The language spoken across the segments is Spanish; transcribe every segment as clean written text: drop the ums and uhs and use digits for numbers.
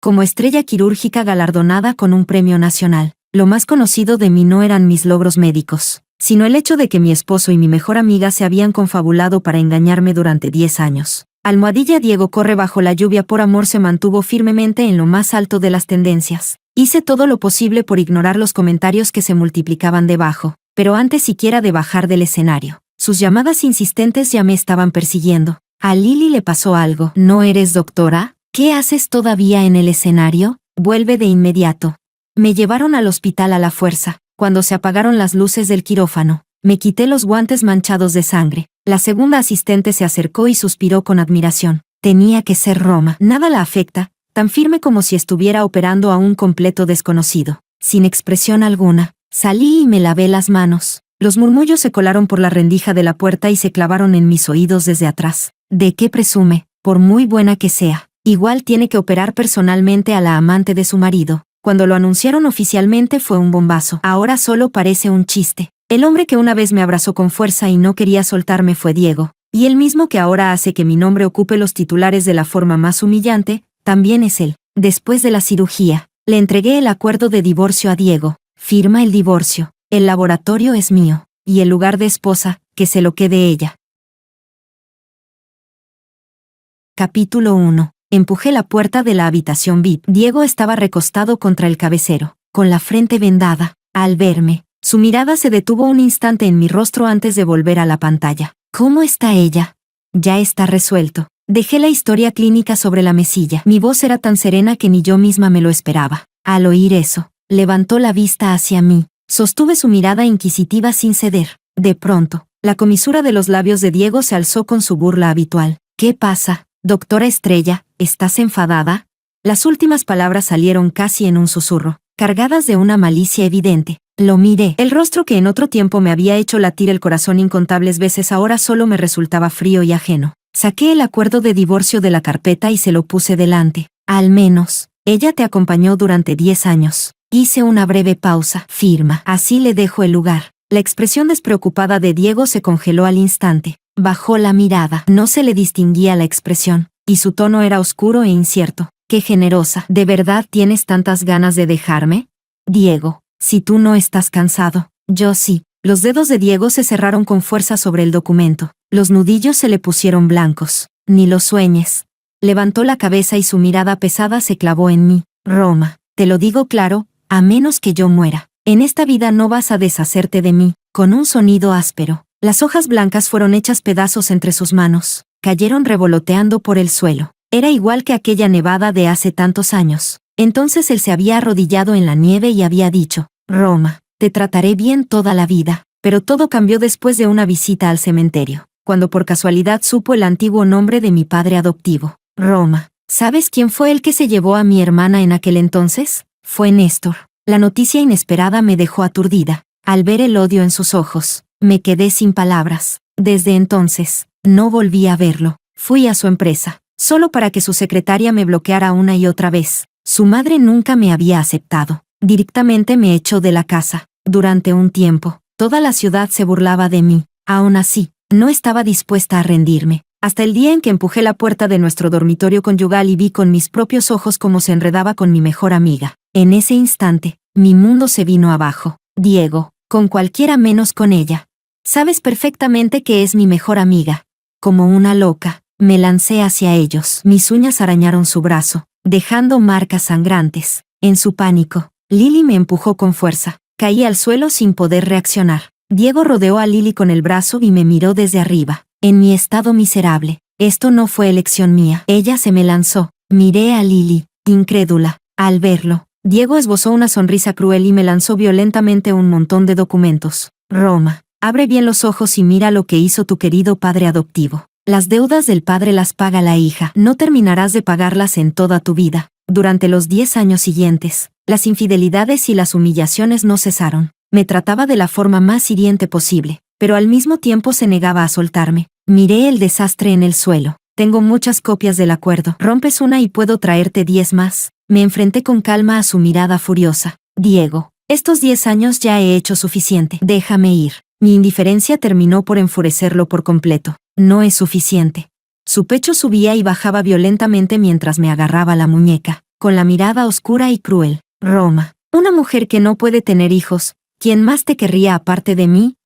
como estrella quirúrgica galardonada con un premio nacional. Lo más conocido de mí no eran mis logros médicos, sino el hecho de que mi esposo y mi mejor amiga se habían confabulado para engañarme durante 10 años. Almohadilla Diego corre bajo la lluvia por amor se mantuvo firmemente en lo más alto de las tendencias. Hice todo lo posible por ignorar los comentarios que se multiplicaban debajo, pero antes siquiera de bajar del escenario. Sus llamadas insistentes ya me estaban persiguiendo. A Lily le pasó algo. ¿No eres doctora? ¿Qué haces todavía en el escenario? Vuelve de inmediato. Me llevaron al hospital a la fuerza. Cuando se apagaron las luces del quirófano, me quité los guantes manchados de sangre. La segunda asistente se acercó y suspiró con admiración. Tenía que ser Roma. Nada la afecta, tan firme como si estuviera operando a un completo desconocido. Sin expresión alguna, salí y me lavé las manos. Los murmullos se colaron por la rendija de la puerta y se clavaron en mis oídos desde atrás. ¿De qué presume? Por muy buena que sea, igual tiene que operar personalmente a la amante de su marido. Cuando lo anunciaron oficialmente fue un bombazo. Ahora solo parece un chiste. El hombre que una vez me abrazó con fuerza y no quería soltarme fue Diego, y el mismo que ahora hace que mi nombre ocupe los titulares de la forma más humillante, también es él. Después de la cirugía, le entregué el acuerdo de divorcio a Diego. Firma el divorcio. El laboratorio es mío, y el lugar de esposa, que se lo quede ella. Capítulo 1. Empujé la puerta de la habitación VIP. Diego estaba recostado contra el cabecero, con la frente vendada. Al verme, su mirada se detuvo un instante en mi rostro antes de volver a la pantalla. ¿Cómo está ella? Ya está resuelto. Dejé la historia clínica sobre la mesilla. Mi voz era tan serena que ni yo misma me lo esperaba. Al oír eso, levantó la vista hacia mí. Sostuve su mirada inquisitiva sin ceder. De pronto, la comisura de los labios de Diego se alzó con su burla habitual. ¿Qué pasa, doctora Estrella? ¿Estás enfadada? Las últimas palabras salieron casi en un susurro, cargadas de una malicia evidente. Lo miré. El rostro que en otro tiempo me había hecho latir el corazón incontables veces ahora solo me resultaba frío y ajeno. Saqué el acuerdo de divorcio de la carpeta y se lo puse delante. Al menos, ella te acompañó durante 10 años. Hice una breve pausa. Firma. Así le dejo el lugar. La expresión despreocupada de Diego se congeló al instante. Bajó la mirada. No se le distinguía la expresión, y su tono era oscuro e incierto. Qué generosa. ¿De verdad tienes tantas ganas de dejarme? Diego, si tú no estás cansado, yo sí. Los dedos de Diego se cerraron con fuerza sobre el documento. Los nudillos se le pusieron blancos. Ni lo sueñes. Levantó la cabeza y su mirada pesada se clavó en mí. Roma, te lo digo claro, a menos que yo muera, en esta vida no vas a deshacerte de mí. Con un sonido áspero, las hojas blancas fueron hechas pedazos entre sus manos. Cayeron revoloteando por el suelo. Era igual que aquella nevada de hace tantos años. Entonces él se había arrodillado en la nieve y había dicho, Roma, te trataré bien toda la vida. Pero todo cambió después de una visita al cementerio, cuando por casualidad supo el antiguo nombre de mi padre adoptivo. Roma, ¿sabes quién fue el que se llevó a mi hermana en aquel entonces? Fue Néstor. La noticia inesperada me dejó aturdida. Al ver el odio en sus ojos, me quedé sin palabras. Desde entonces, no volví a verlo. Fui a su empresa, solo para que su secretaria me bloqueara una y otra vez. Su madre nunca me había aceptado. Directamente me echó de la casa. Durante un tiempo, toda la ciudad se burlaba de mí. Aún así, no estaba dispuesta a rendirme. Hasta el día en que empujé la puerta de nuestro dormitorio conyugal y vi con mis propios ojos cómo se enredaba con mi mejor amiga. En ese instante, mi mundo se vino abajo. Diego, con cualquiera menos con ella. Sabes perfectamente que es mi mejor amiga. Como una loca, me lancé hacia ellos. Mis uñas arañaron su brazo, dejando marcas sangrantes. En su pánico, Lily me empujó con fuerza. Caí al suelo sin poder reaccionar. Diego rodeó a Lily con el brazo y me miró desde arriba. En mi estado miserable, esto no fue elección mía. Ella se me lanzó. Miré a Lily, incrédula. Al verlo, Diego esbozó una sonrisa cruel y me lanzó violentamente un montón de documentos. Roma, abre bien los ojos y mira lo que hizo tu querido padre adoptivo. Las deudas del padre las paga la hija. No terminarás de pagarlas en toda tu vida. Durante los 10 años siguientes, las infidelidades y las humillaciones no cesaron. Me trataba de la forma más hiriente posible, pero al mismo tiempo se negaba a soltarme. Miré el desastre en el suelo. Tengo muchas copias del acuerdo. Rompes una y puedo traerte 10 más. Me enfrenté con calma a su mirada furiosa. Diego, estos 10 años ya he hecho suficiente. Déjame ir. Mi indiferencia terminó por enfurecerlo por completo. No es suficiente. Su pecho subía y bajaba violentamente mientras me agarraba la muñeca. con la mirada oscura y cruel. Roma, una mujer que no puede tener hijos, ¿quién más te querría aparte de mí?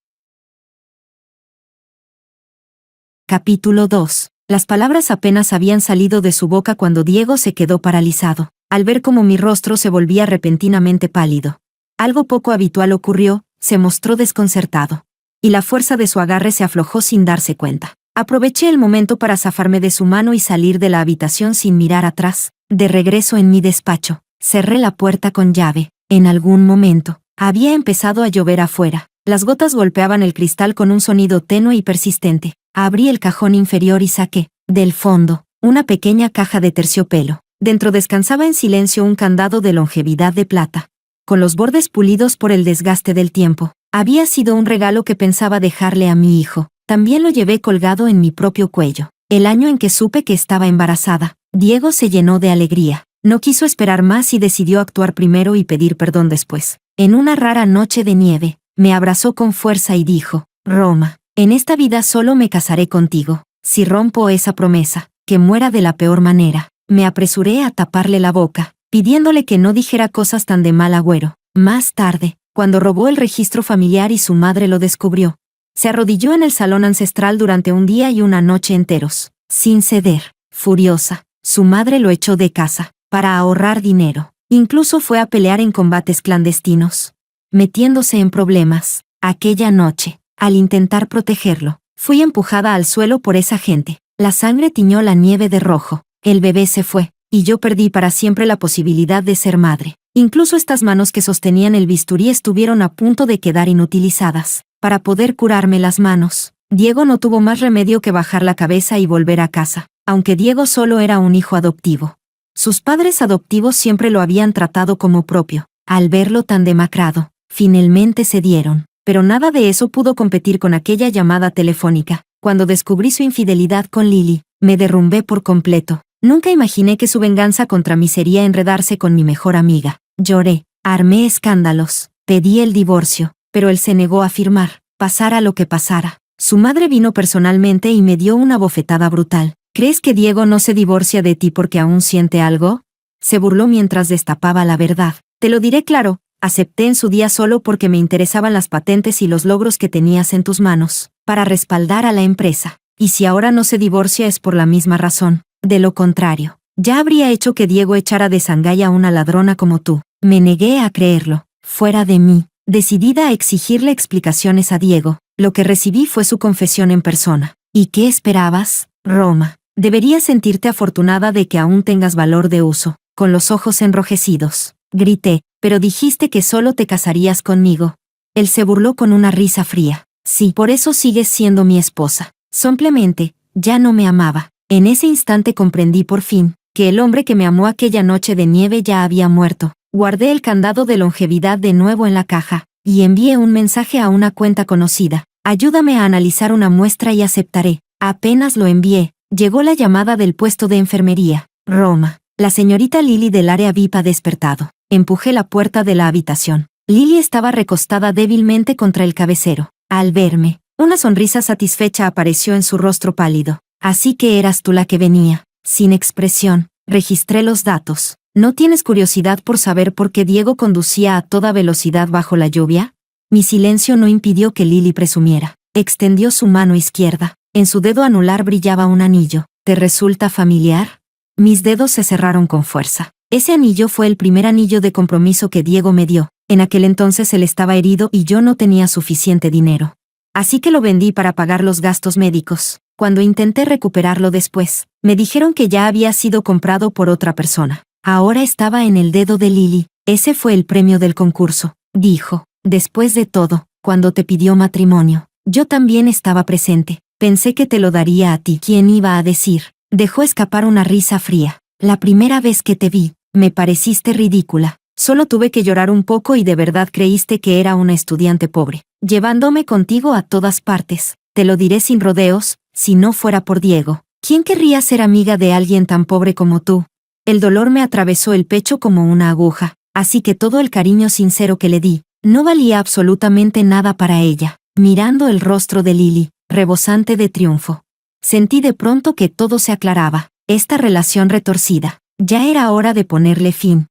Capítulo 2. Las palabras apenas habían salido de su boca cuando Diego se quedó paralizado, al ver cómo mi rostro se volvía repentinamente pálido. Algo poco habitual ocurrió, se mostró desconcertado. Y la fuerza de su agarre se aflojó sin darse cuenta. Aproveché el momento para zafarme de su mano y salir de la habitación sin mirar atrás. De regreso en mi despacho, cerré la puerta con llave. En algún momento, había empezado a llover afuera. Las gotas golpeaban el cristal con un sonido tenue y persistente. Abrí el cajón inferior y saqué, del fondo, una pequeña caja de terciopelo. Dentro descansaba en silencio un candado de longevidad de plata, con los bordes pulidos por el desgaste del tiempo. Había sido un regalo que pensaba dejarle a mi hijo. También lo llevé colgado en mi propio cuello. El año en que supe que estaba embarazada, Diego se llenó de alegría. No quiso esperar más y decidió actuar primero y pedir perdón después. En una rara noche de nieve, me abrazó con fuerza y dijo: Roma, en esta vida solo me casaré contigo. Si rompo esa promesa, que muera de la peor manera. Me apresuré a taparle la boca, pidiéndole que no dijera cosas tan de mal agüero. Más tarde, cuando robó el registro familiar y su madre lo descubrió, se arrodilló en el salón ancestral durante un día y una noche enteros, sin ceder. Furiosa, su madre lo echó de casa, para ahorrar dinero. Incluso fue a pelear en combates clandestinos, metiéndose en problemas. Aquella noche, al intentar protegerlo, fui empujada al suelo por esa gente. La sangre tiñó la nieve de rojo. El bebé se fue, y yo perdí para siempre la posibilidad de ser madre. Incluso estas manos que sostenían el bisturí estuvieron a punto de quedar inutilizadas. Para poder curarme las manos, Diego no tuvo más remedio que bajar la cabeza y volver a casa, aunque Diego solo era un hijo adoptivo. Sus padres adoptivos siempre lo habían tratado como propio. Al verlo tan demacrado, finalmente cedieron. Pero nada de eso pudo competir con aquella llamada telefónica. Cuando descubrí su infidelidad con Lily, me derrumbé por completo. Nunca imaginé que su venganza contra mí sería enredarse con mi mejor amiga. Lloré, armé escándalos, pedí el divorcio, pero él se negó a firmar, pasara lo que pasara. Su madre vino personalmente y me dio una bofetada brutal. ¿Crees que Diego no se divorcia de ti porque aún siente algo? Se burló mientras destapaba la verdad. Te lo diré claro. Acepté en su día solo porque me interesaban las patentes y los logros que tenías en tus manos, para respaldar a la empresa. Y si ahora no se divorcia es por la misma razón. De lo contrario, ya habría hecho que Diego echara de Shanghái a una ladrona como tú. Me negué a creerlo. Fuera de mí, decidida a exigirle explicaciones a Diego, lo que recibí fue su confesión en persona. ¿Y qué esperabas, Roma? Deberías sentirte afortunada de que aún tengas valor de uso. Con los ojos enrojecidos, grité: pero dijiste que solo te casarías conmigo. Él se burló con una risa fría. Sí, por eso sigues siendo mi esposa. Simplemente, ya no me amaba. En ese instante comprendí por fin, que el hombre que me amó aquella noche de nieve ya había muerto. Guardé el candado de longevidad de nuevo en la caja, y envié un mensaje a una cuenta conocida. Ayúdame a analizar una muestra y aceptaré. Apenas lo envié, llegó la llamada del puesto de enfermería. Roma, la señorita Lily del área VIP ha despertado. Empujé la puerta de la habitación. Lily estaba recostada débilmente contra el cabecero. Al verme, una sonrisa satisfecha apareció en su rostro pálido. Así que eras tú la que venía. Sin expresión, registré los datos. ¿No tienes curiosidad por saber por qué Diego conducía a toda velocidad bajo la lluvia? Mi silencio no impidió que Lily presumiera. Extendió su mano izquierda. En su dedo anular brillaba un anillo. ¿Te resulta familiar? Mis dedos se cerraron con fuerza. Ese anillo fue el primer anillo de compromiso que Diego me dio. En aquel entonces él estaba herido y yo no tenía suficiente dinero. Así que lo vendí para pagar los gastos médicos. Cuando intenté recuperarlo después, me dijeron que ya había sido comprado por otra persona. Ahora estaba en el dedo de Lily. Ese fue el premio del concurso, dijo. Después de todo, cuando te pidió matrimonio, yo también estaba presente. Pensé que te lo daría a ti. ¿Quién iba a decir? Dejó escapar una risa fría. La primera vez que te vi, me pareciste ridícula. Solo tuve que llorar un poco y de verdad creíste que era una estudiante pobre, llevándome contigo a todas partes. Te lo diré sin rodeos, si no fuera por Diego. ¿Quién querría ser amiga de alguien tan pobre como tú? El dolor me atravesó el pecho como una aguja, así que todo el cariño sincero que le di, no valía absolutamente nada para ella. Mirando el rostro de Lily, rebosante de triunfo, sentí de pronto que todo se aclaraba. Esta relación retorcida, Ya era hora de ponerle fin.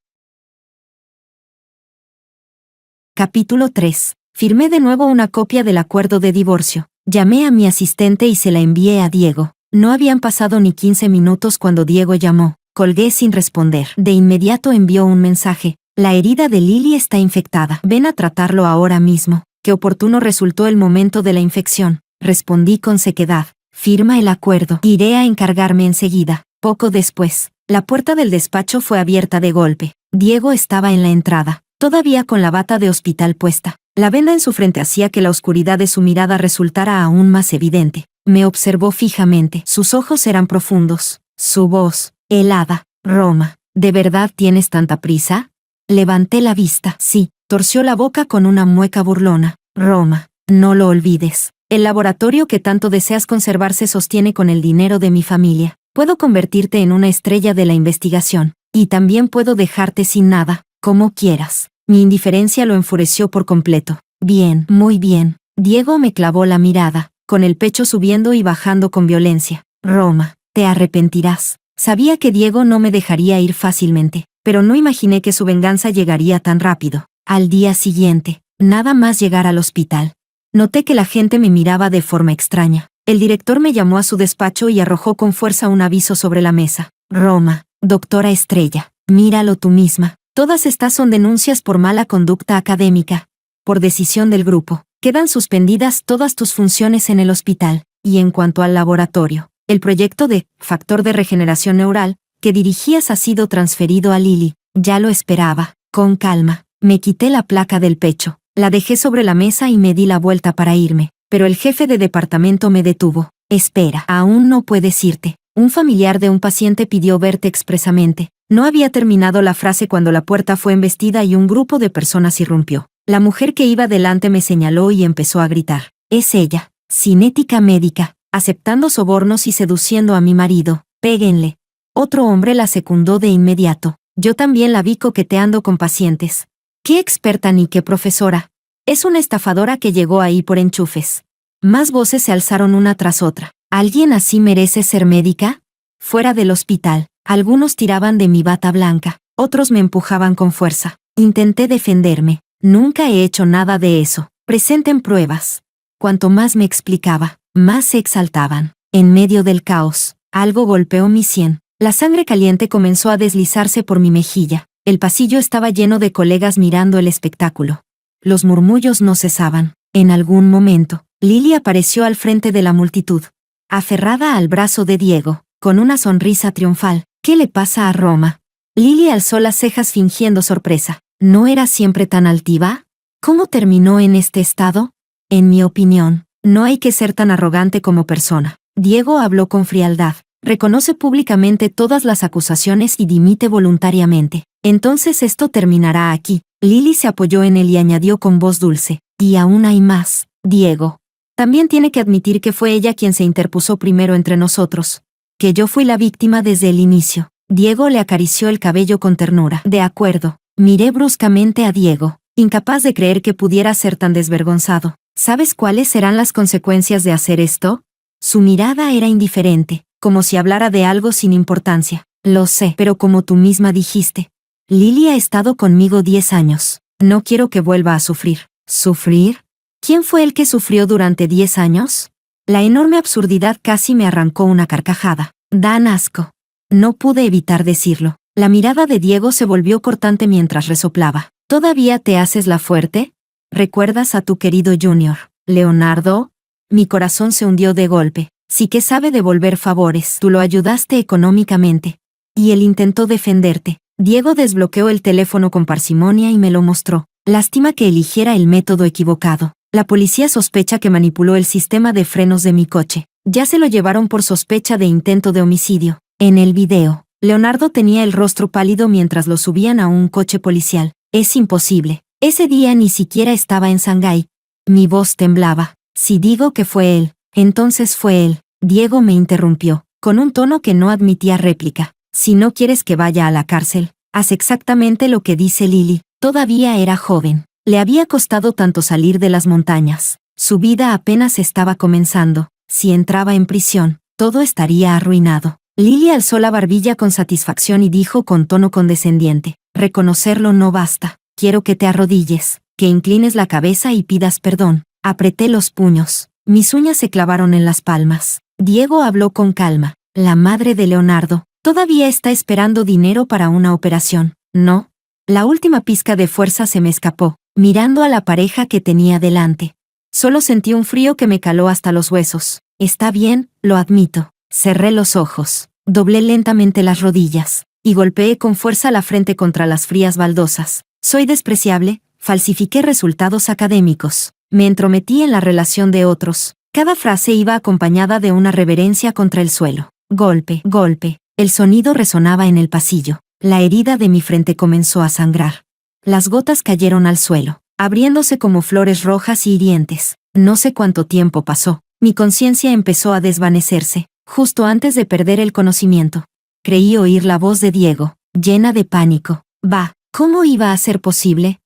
Capítulo 3. Firmé de nuevo una copia del acuerdo de divorcio. Llamé a mi asistente y se la envié a Diego. No habían pasado ni 15 minutos cuando Diego llamó. Colgué sin responder. De inmediato envió un mensaje. La herida de Lily está infectada. Ven a tratarlo ahora mismo. Qué oportuno resultó el momento de la infección. Respondí con sequedad. Firma el acuerdo. Iré a encargarme enseguida. Poco después, la puerta del despacho fue abierta de golpe. Diego estaba en la entrada, todavía con la bata de hospital puesta. La venda en su frente hacía que la oscuridad de su mirada resultara aún más evidente. Me observó fijamente. Sus ojos eran profundos. Su voz, helada. Roma, ¿de verdad tienes tanta prisa? Levanté la vista. Sí, torció la boca con una mueca burlona. Roma, no lo olvides. El laboratorio que tanto deseas conservar se sostiene con el dinero de mi familia. Puedo convertirte en una estrella de la investigación. Y también puedo dejarte sin nada, como quieras. Mi indiferencia lo enfureció por completo. Bien, muy bien. Diego me clavó la mirada, con el pecho subiendo y bajando con violencia. Roma, te arrepentirás. Sabía que Diego no me dejaría ir fácilmente, pero no imaginé que su venganza llegaría tan rápido. Al día siguiente, nada más llegar al hospital, noté que la gente me miraba de forma extraña. El director me llamó a su despacho y arrojó con fuerza un aviso sobre la mesa. Roma, doctora Estrella, míralo tú misma. Todas estas son denuncias por mala conducta académica. Por decisión del grupo, quedan suspendidas todas tus funciones en el hospital. Y en cuanto al laboratorio, el proyecto de factor de regeneración neural que dirigías ha sido transferido a Lily. Ya lo esperaba. Con calma, me quité la placa del pecho, la dejé sobre la mesa y me di la vuelta para irme. Pero el jefe de departamento me detuvo. Espera, aún no puedes irte. Un familiar de un paciente pidió verte expresamente. No había terminado la frase cuando la puerta fue embestida y un grupo de personas irrumpió. La mujer que iba delante me señaló y empezó a gritar. Es ella, cinética médica, aceptando sobornos y seduciendo a mi marido. Péguenle. Otro hombre la secundó de inmediato. Yo también la vi coqueteando con pacientes. Qué experta ni qué profesora. Es una estafadora que llegó ahí por enchufes. Más voces se alzaron una tras otra. ¿Alguien así merece ser médica? Fuera del hospital, algunos tiraban de mi bata blanca, otros me empujaban con fuerza. Intenté defenderme. Nunca he hecho nada de eso. Presenten pruebas. Cuanto más me explicaba, más se exaltaban. En medio del caos, algo golpeó mi sien. La sangre caliente comenzó a deslizarse por mi mejilla. El pasillo estaba lleno de colegas mirando el espectáculo. Los murmullos no cesaban. En algún momento, Lily apareció al frente de la multitud, aferrada al brazo de Diego, con una sonrisa triunfal. ¿Qué le pasa a Roma? Lily alzó las cejas fingiendo sorpresa. ¿No era siempre tan altiva? ¿Cómo terminó en este estado? En mi opinión, no hay que ser tan arrogante como persona. Diego habló con frialdad. Reconoce públicamente todas las acusaciones y dimite voluntariamente. Entonces esto terminará aquí. Lily se apoyó en él y añadió con voz dulce. Y aún hay más, Diego. También tiene que admitir que fue ella quien se interpuso primero entre nosotros. Que yo fui la víctima desde el inicio. Diego le acarició el cabello con ternura. De acuerdo. Miré bruscamente a Diego, incapaz de creer que pudiera ser tan desvergonzado. ¿Sabes cuáles serán las consecuencias de hacer esto? Su mirada era indiferente, como si hablara de algo sin importancia. Lo sé, pero como tú misma dijiste, Lily ha estado conmigo 10 años. No quiero que vuelva a sufrir. ¿Sufrir? ¿Quién fue el que sufrió durante 10 años? La enorme absurdidad casi me arrancó una carcajada. Dan asco. No pude evitar decirlo. La mirada de Diego se volvió cortante mientras resoplaba. ¿Todavía te haces la fuerte? ¿Recuerdas a tu querido Junior, Leonardo? Mi corazón se hundió de golpe. Sí que sabe devolver favores. Tú lo ayudaste económicamente. Y él intentó defenderte. Diego desbloqueó el teléfono con parsimonia y me lo mostró. Lástima que eligiera el método equivocado. La policía sospecha que manipuló el sistema de frenos de mi coche. Ya se lo llevaron por sospecha de intento de homicidio. En el video, Leonardo tenía el rostro pálido mientras lo subían a un coche policial. Es imposible. Ese día ni siquiera estaba en Shanghái. Mi voz temblaba. Si digo que fue él, entonces fue él. Diego me interrumpió, con un tono que no admitía réplica. Si no quieres que vaya a la cárcel, haz exactamente lo que dice Lily. Todavía era joven. Le había costado tanto salir de las montañas. Su vida apenas estaba comenzando. Si entraba en prisión, todo estaría arruinado. Lily alzó la barbilla con satisfacción y dijo con tono condescendiente: reconocerlo no basta. Quiero que te arrodilles, que inclines la cabeza y pidas perdón. Apreté los puños. Mis uñas se clavaron en las palmas. Diego habló con calma. La madre de Leonardo todavía está esperando dinero para una operación, ¿no? La última pizca de fuerza se me escapó, mirando a la pareja que tenía delante. Solo sentí un frío que me caló hasta los huesos. Está bien, lo admito. Cerré los ojos, doblé lentamente las rodillas, y golpeé con fuerza la frente contra las frías baldosas. Soy despreciable, falsifiqué resultados académicos, me entrometí en la relación de otros. Cada frase iba acompañada de una reverencia contra el suelo. Golpe, golpe. El sonido resonaba en el pasillo. La herida de mi frente comenzó a sangrar. Las gotas cayeron al suelo, abriéndose como flores rojas y hirientes. No sé cuánto tiempo pasó. Mi conciencia empezó a desvanecerse, justo antes de perder el conocimiento. Creí oír la voz de Diego, llena de pánico. Bah, ¿cómo iba a ser posible?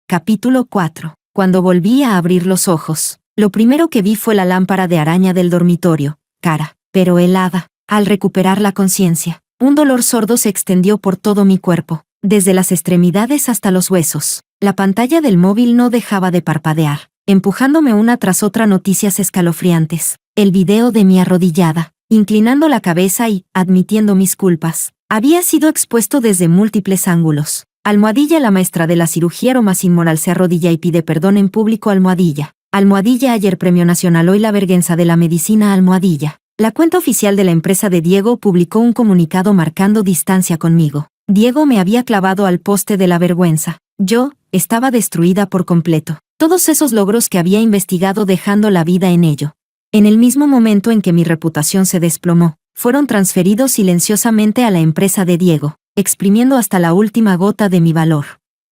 Capítulo 4. Cuando volví a abrir los ojos, lo primero que vi fue la lámpara de araña del dormitorio, cara, pero helada. Al recuperar la conciencia, un dolor sordo se extendió por todo mi cuerpo, desde las extremidades hasta los huesos. La pantalla del móvil no dejaba de parpadear, empujándome una tras otra noticias escalofriantes. El video de mi arrodillada, inclinando la cabeza y, admitiendo mis culpas, había sido expuesto desde múltiples ángulos. Almohadilla: la maestra de la cirugía más inmoral se arrodilla y pide perdón en público. Almohadilla. Almohadilla: ayer Premio Nacional, hoy la vergüenza de la medicina. Almohadilla. La cuenta oficial de la empresa de Diego publicó un comunicado marcando distancia conmigo. Diego me había clavado al poste de la vergüenza. Yo estaba destruida por completo. Todos esos logros que había investigado dejando la vida en ello. En el mismo momento en que mi reputación se desplomó, fueron transferidos silenciosamente a la empresa de Diego, exprimiendo hasta la última gota de mi valor.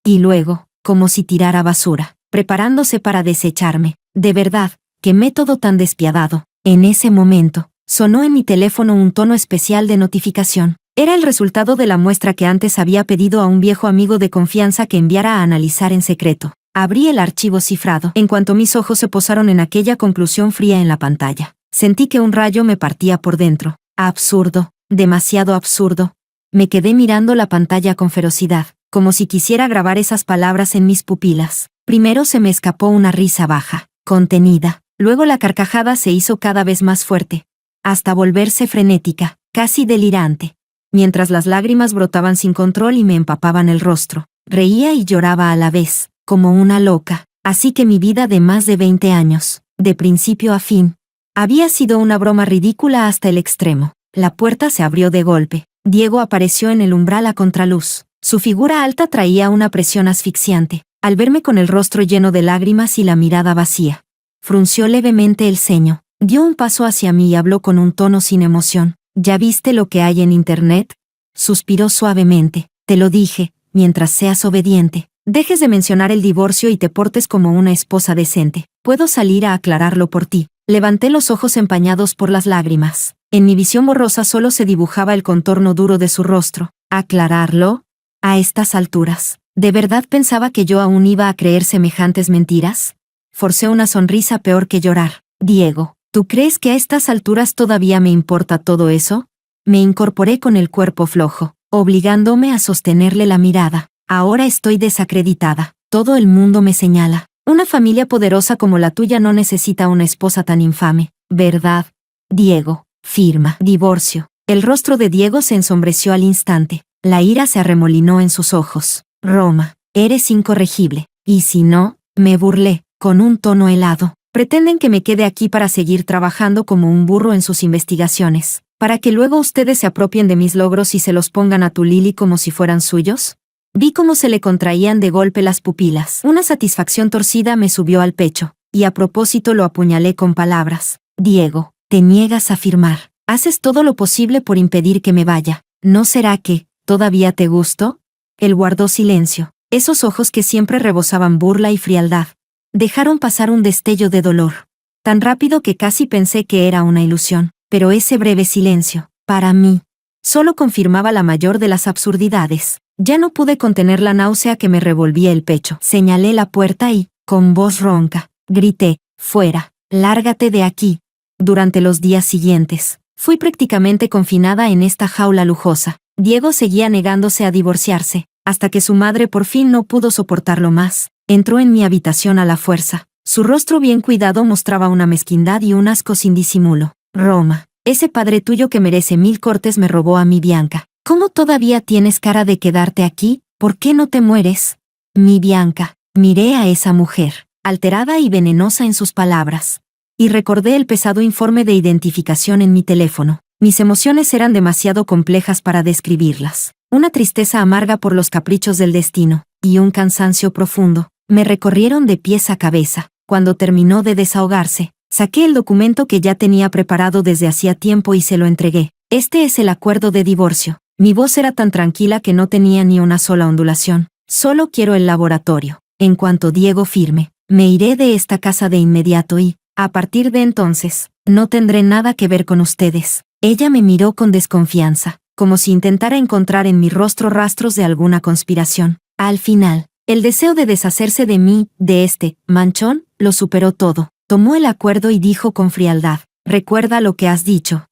Y luego, como si tirara basura, preparándose para desecharme. De verdad, qué método tan despiadado. En ese momento, sonó en mi teléfono un tono especial de notificación. Era el resultado de la muestra que antes había pedido a un viejo amigo de confianza que enviara a analizar en secreto. Abrí el archivo cifrado. En cuanto mis ojos se posaron en aquella conclusión fría en la pantalla, sentí que un rayo me partía por dentro. Absurdo, demasiado absurdo. Me quedé mirando la pantalla con ferocidad, como si quisiera grabar esas palabras en mis pupilas. Primero se me escapó una risa baja, contenida. Luego la carcajada se hizo cada vez más fuerte, hasta volverse frenética, casi delirante. Mientras las lágrimas brotaban sin control y me empapaban el rostro, reía y lloraba a la vez, como una loca. Así que mi vida de más de 20 años, de principio a fin, había sido una broma ridícula hasta el extremo. La puerta se abrió de golpe. Diego apareció en el umbral a contraluz. Su figura alta traía una presión asfixiante. Al verme con el rostro lleno de lágrimas y la mirada vacía, frunció levemente el ceño, dio un paso hacia mí y habló con un tono sin emoción. ¿Ya viste lo que hay en internet? Suspiró suavemente. Te lo dije, mientras seas obediente, dejes de mencionar el divorcio y te portes como una esposa decente, puedo salir a aclararlo por ti. Levanté los ojos empañados por las lágrimas. En mi visión borrosa solo se dibujaba el contorno duro de su rostro. ¿Aclararlo? A estas alturas, ¿de verdad pensaba que yo aún iba a creer semejantes mentiras? Forcé una sonrisa peor que llorar. Diego, ¿tú crees que a estas alturas todavía me importa todo eso? Me incorporé con el cuerpo flojo, obligándome a sostenerle la mirada. Ahora estoy desacreditada. Todo el mundo me señala. Una familia poderosa como la tuya no necesita una esposa tan infame, ¿verdad? Diego, firma. Divorcio. El rostro de Diego se ensombreció al instante. La ira se arremolinó en sus ojos. Roma, eres incorregible. Y si no, me burlé, con un tono helado. Pretenden que me quede aquí para seguir trabajando como un burro en sus investigaciones, para que luego ustedes se apropien de mis logros y se los pongan a tu Lily como si fueran suyos. Vi cómo se le contraían de golpe las pupilas. Una satisfacción torcida me subió al pecho, y a propósito lo apuñalé con palabras. Diego, te niegas a firmar. Haces todo lo posible por impedir que me vaya. ¿No será que todavía te gusto? Él guardó silencio. Esos ojos que siempre rebosaban burla y frialdad dejaron pasar un destello de dolor, tan rápido que casi pensé que era una ilusión. Pero ese breve silencio, para mí, solo confirmaba la mayor de las absurdidades. Ya no pude contener la náusea que me revolvía el pecho. Señalé la puerta y, con voz ronca, grité, «Fuera, lárgate de aquí». Durante los días siguientes, fui prácticamente confinada en esta jaula lujosa. Diego seguía negándose a divorciarse, hasta que su madre por fin no pudo soportarlo más. Entró en mi habitación a la fuerza. Su rostro bien cuidado mostraba una mezquindad y un asco sin disimulo. Roma, ese padre tuyo que merece 1000 cortes me robó a mi Bianca. ¿Cómo todavía tienes cara de quedarte aquí? ¿Por qué no te mueres? Mi Bianca. Miré a esa mujer, alterada y venenosa en sus palabras. Y recordé el pesado informe de identificación en mi teléfono. Mis emociones eran demasiado complejas para describirlas. Una tristeza amarga por los caprichos del destino, y un cansancio profundo, me recorrieron de pies a cabeza. Cuando terminó de desahogarse, saqué el documento que ya tenía preparado desde hacía tiempo y se lo entregué. Este es el acuerdo de divorcio. Mi voz era tan tranquila que no tenía ni una sola ondulación. Solo quiero el laboratorio. En cuanto Diego firme, me iré de esta casa de inmediato y, a partir de entonces, no tendré nada que ver con ustedes. Ella me miró con desconfianza, como si intentara encontrar en mi rostro rastros de alguna conspiración. Al final, el deseo de deshacerse de mí, de este manchón, lo superó todo. Tomó el acuerdo y dijo con frialdad: recuerda lo que has dicho.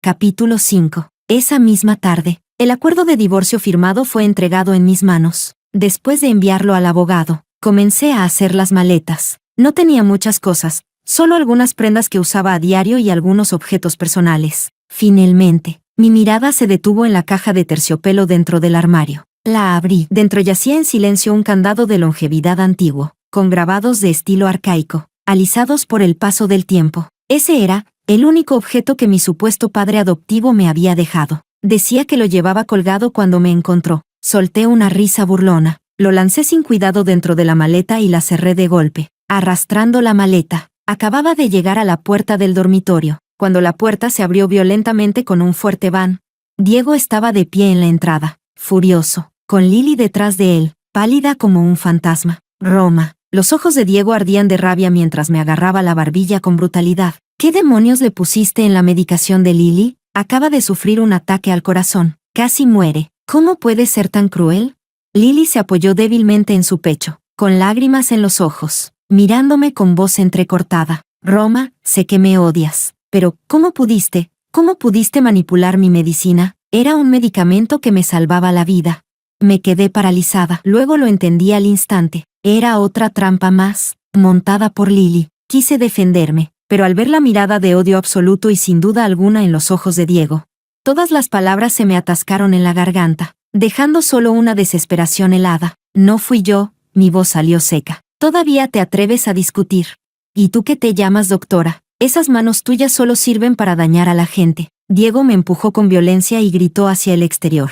Capítulo 5. Esa misma tarde, el acuerdo de divorcio firmado fue entregado en mis manos. Después de enviarlo al abogado, comencé a hacer las maletas. No tenía muchas cosas, solo algunas prendas que usaba a diario y algunos objetos personales. Finalmente, mi mirada se detuvo en la caja de terciopelo dentro del armario. La abrí. Dentro yacía en silencio un candado de longevidad antiguo, con grabados de estilo arcaico, alisados por el paso del tiempo. Ese era el único objeto que mi supuesto padre adoptivo me había dejado. Decía que lo llevaba colgado cuando me encontró. Solté una risa burlona. Lo lancé sin cuidado dentro de la maleta y la cerré de golpe, arrastrando la maleta. Acababa de llegar a la puerta del dormitorio, cuando la puerta se abrió violentamente con un fuerte van. Diego estaba de pie en la entrada, furioso, con Lily detrás de él, pálida como un fantasma. Roma. Los ojos de Diego ardían de rabia mientras me agarraba la barbilla con brutalidad. ¿Qué demonios le pusiste en la medicación de Lily? Acaba de sufrir un ataque al corazón. Casi muere. ¿Cómo puede ser tan cruel? Lily se apoyó débilmente en su pecho, con lágrimas en los ojos, mirándome con voz entrecortada. Roma, sé que me odias, pero ¿cómo pudiste manipular mi medicina? Era un medicamento que me salvaba la vida. Me quedé paralizada. Luego lo entendí al instante. Era otra trampa más, montada por Lily. Quise defenderme, pero al ver la mirada de odio absoluto y sin duda alguna en los ojos de Diego, todas las palabras se me atascaron en la garganta, dejando solo una desesperación helada. No fui yo, mi voz salió seca. Todavía te atreves a discutir. ¿Y tú qué te llamas doctora? Esas manos tuyas solo sirven para dañar a la gente. Diego me empujó con violencia y gritó hacia el exterior.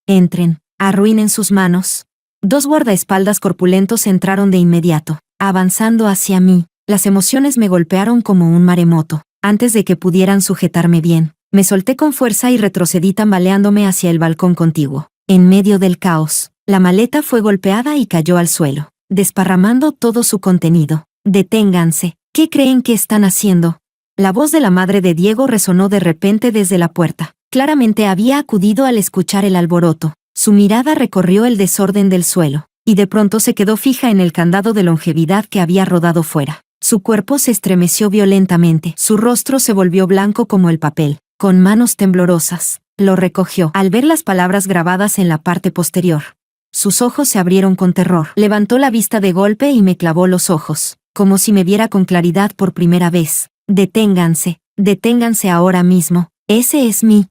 Entren, arruinen sus manos. 2 guardaespaldas corpulentos entraron de inmediato, avanzando hacia mí. Las emociones me golpearon como un maremoto. Antes de que pudieran sujetarme bien, me solté con fuerza y retrocedí tambaleándome hacia el balcón contiguo. En medio del caos, la maleta fue golpeada y cayó al suelo, desparramando todo su contenido. Deténganse, ¿qué creen que están haciendo? La voz de la madre de Diego resonó de repente desde la puerta. Claramente había acudido al escuchar el alboroto. Su mirada recorrió el desorden del suelo, y de pronto se quedó fija en el candado de longevidad que había rodado fuera. Su cuerpo se estremeció violentamente, su rostro se volvió blanco como el papel. Con manos temblorosas, lo recogió al ver las palabras grabadas en la parte posterior. Sus ojos se abrieron con terror. Levantó la vista de golpe y me clavó los ojos, como si me viera con claridad por primera vez. Deténganse, deténganse ahora mismo. Ese es mi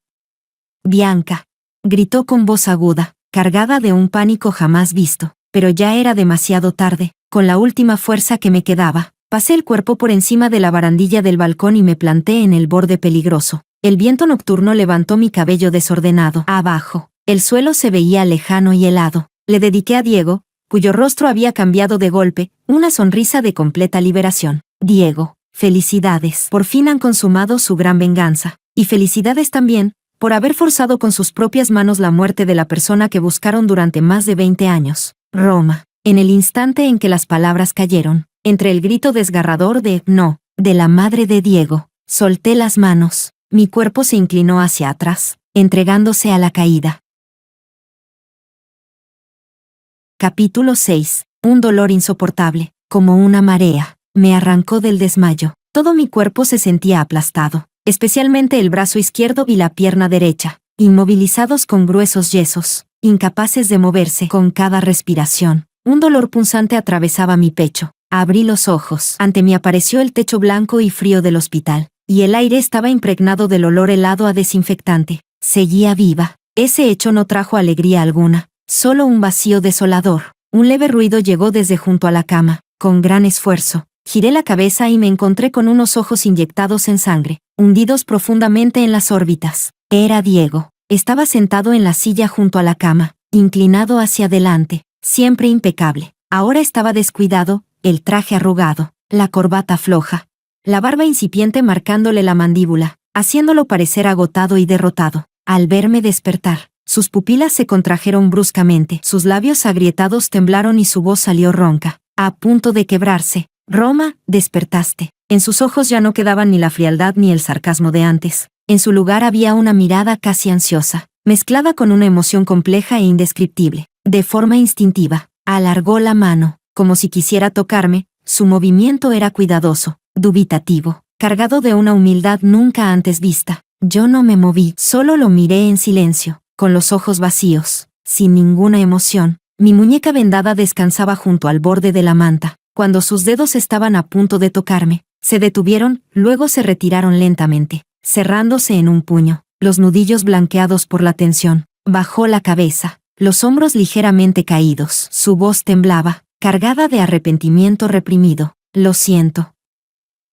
Bianca, gritó con voz aguda, cargada de un pánico jamás visto. Pero ya era demasiado tarde. Con la última fuerza que me quedaba, pasé el cuerpo por encima de la barandilla del balcón y me planté en el borde peligroso. El viento nocturno levantó mi cabello desordenado. Abajo, el suelo se veía lejano y helado. Le dediqué a Diego, cuyo rostro había cambiado de golpe, una sonrisa de completa liberación. Diego, felicidades. Por fin han consumado su gran venganza. Y felicidades también, por haber forzado con sus propias manos la muerte de la persona que buscaron durante más de 20 años. Roma. En el instante en que las palabras cayeron, entre el grito desgarrador de «no», de la madre de Diego, solté las manos. Mi cuerpo se inclinó hacia atrás, entregándose a la caída. Capítulo 6. Un dolor insoportable, como una marea, me arrancó del desmayo. Todo mi cuerpo se sentía aplastado, especialmente el brazo izquierdo y la pierna derecha, inmovilizados con gruesos yesos, incapaces de moverse con cada respiración. Un dolor punzante atravesaba mi pecho. Abrí los ojos. Ante mí apareció el techo blanco y frío del hospital, y el aire estaba impregnado del olor helado a desinfectante. Seguía viva. Ese hecho no trajo alegría alguna, solo un vacío desolador. Un leve ruido llegó desde junto a la cama. Con gran esfuerzo, giré la cabeza y me encontré con unos ojos inyectados en sangre, hundidos profundamente en las órbitas. Era Diego. Estaba sentado en la silla junto a la cama, inclinado hacia adelante, siempre impecable. Ahora estaba descuidado, el traje arrugado, la corbata floja, la barba incipiente marcándole la mandíbula, haciéndolo parecer agotado y derrotado. Al verme despertar, sus pupilas se contrajeron bruscamente, sus labios agrietados temblaron y su voz salió ronca, a punto de quebrarse. «Roma, despertaste». En sus ojos ya no quedaban ni la frialdad ni el sarcasmo de antes. En su lugar había una mirada casi ansiosa, mezclada con una emoción compleja e indescriptible. De forma instintiva, alargó la mano, como si quisiera tocarme. Su movimiento era cuidadoso, dubitativo, cargado de una humildad nunca antes vista. Yo no me moví, solo lo miré en silencio, con los ojos vacíos, sin ninguna emoción. Mi muñeca vendada descansaba junto al borde de la manta. Cuando sus dedos estaban a punto de tocarme, se detuvieron, luego se retiraron lentamente, cerrándose en un puño, los nudillos blanqueados por la tensión. Bajó la cabeza, los hombros ligeramente caídos. Su voz temblaba, cargada de arrepentimiento reprimido. «Lo siento.